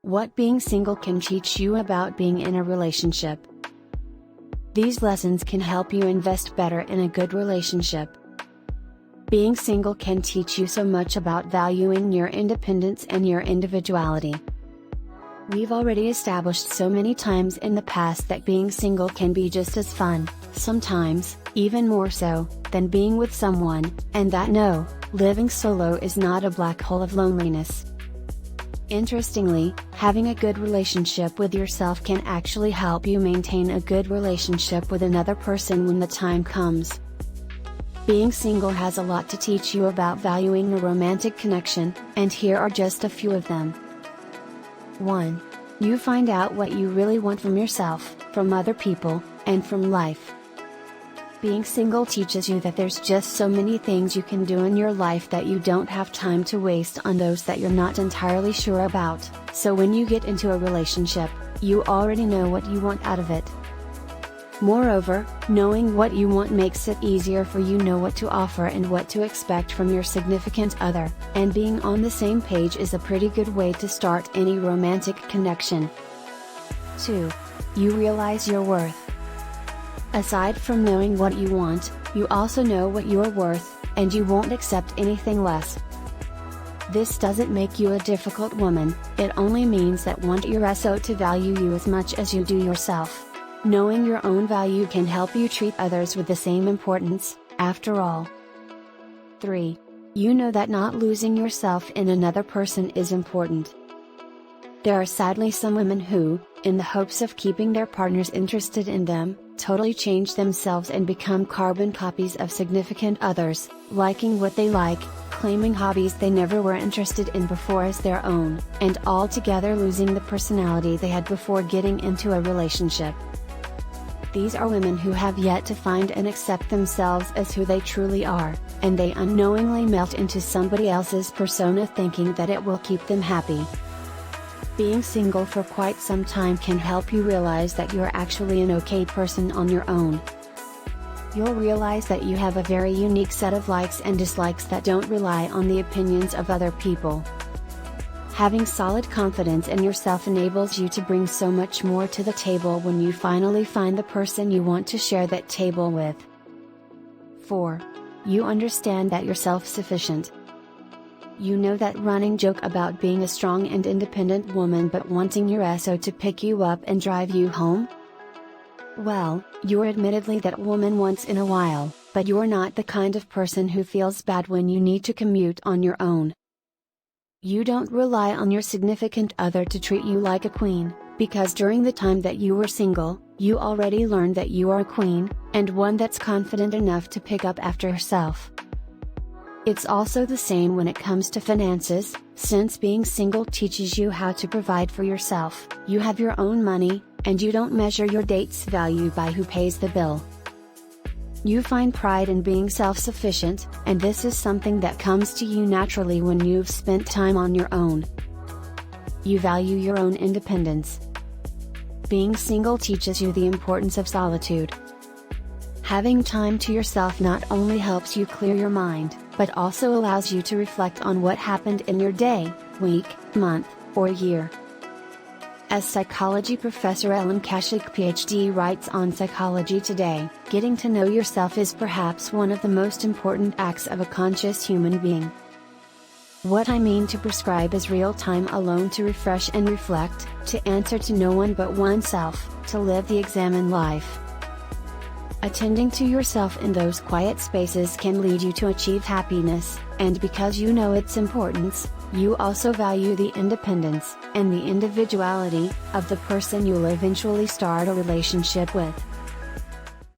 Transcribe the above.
What being single can teach you about being in a relationship. These lessons can help you invest better in a good relationship. Being single can teach you so much about valuing your independence and your individuality. We've already established so many times in the past that being single can be just as fun, sometimes, even more so, than being with someone, and that no, living solo is not a black hole of loneliness. Interestingly, having a good relationship with yourself can actually help you maintain a good relationship with another person when the time comes. Being single has a lot to teach you about valuing a romantic connection, and here are just a few of them. 1. You find out what you really want from yourself, from other people, and from life. Being single teaches you that there's just so many things you can do in your life that you don't have time to waste on those that you're not entirely sure about, so when you get into a relationship, you already know what you want out of it. Moreover, knowing what you want makes it easier for you to know what to offer and what to expect from your significant other, and being on the same page is a pretty good way to start any romantic connection. 2. You realize your worth. Aside from knowing what you want, you also know what you're worth, and you won't accept anything less. This doesn't make you a difficult woman, it only means that want your SO to value you as much as you do yourself. Knowing your own value can help you treat others with the same importance, after all. 3. You know that not losing yourself in another person is important. There are sadly some women who, in the hopes of keeping their partners interested in them, totally change themselves and become carbon copies of significant others, liking what they like, claiming hobbies they never were interested in before as their own, and altogether losing the personality they had before getting into a relationship. These are women who have yet to find and accept themselves as who they truly are, and they unknowingly melt into somebody else's persona thinking that it will keep them happy. Being single for quite some time can help you realize that you're actually an okay person on your own. You'll realize that you have a very unique set of likes and dislikes that don't rely on the opinions of other people. Having solid confidence in yourself enables you to bring so much more to the table when you finally find the person you want to share that table with. 4. You understand that you're self-sufficient. You know that running joke about being a strong and independent woman but wanting your SO to pick you up and drive you home? Well, you're admittedly that woman once in a while, but you're not the kind of person who feels bad when you need to commute on your own. You don't rely on your significant other to treat you like a queen, because during the time that you were single, you already learned that you are a queen, and one that's confident enough to pick up after herself. It's also the same when it comes to finances, since being single teaches you how to provide for yourself. You have your own money, and you don't measure your date's value by who pays the bill. You find pride in being self-sufficient, and this is something that comes to you naturally when you've spent time on your own. You value your own independence. Being single teaches you the importance of solitude. Having time to yourself not only helps you clear your mind, but also allows you to reflect on what happened in your day, week, month, or year. As psychology professor Ellen Kashik PhD writes on Psychology Today, getting to know yourself is perhaps one of the most important acts of a conscious human being. What I mean to prescribe is real time alone to refresh and reflect, to answer to no one but oneself, to live the examined life. Attending to yourself in those quiet spaces can lead you to achieve happiness, and because you know its importance, you also value the independence and the individuality of the person you'll eventually start a relationship with.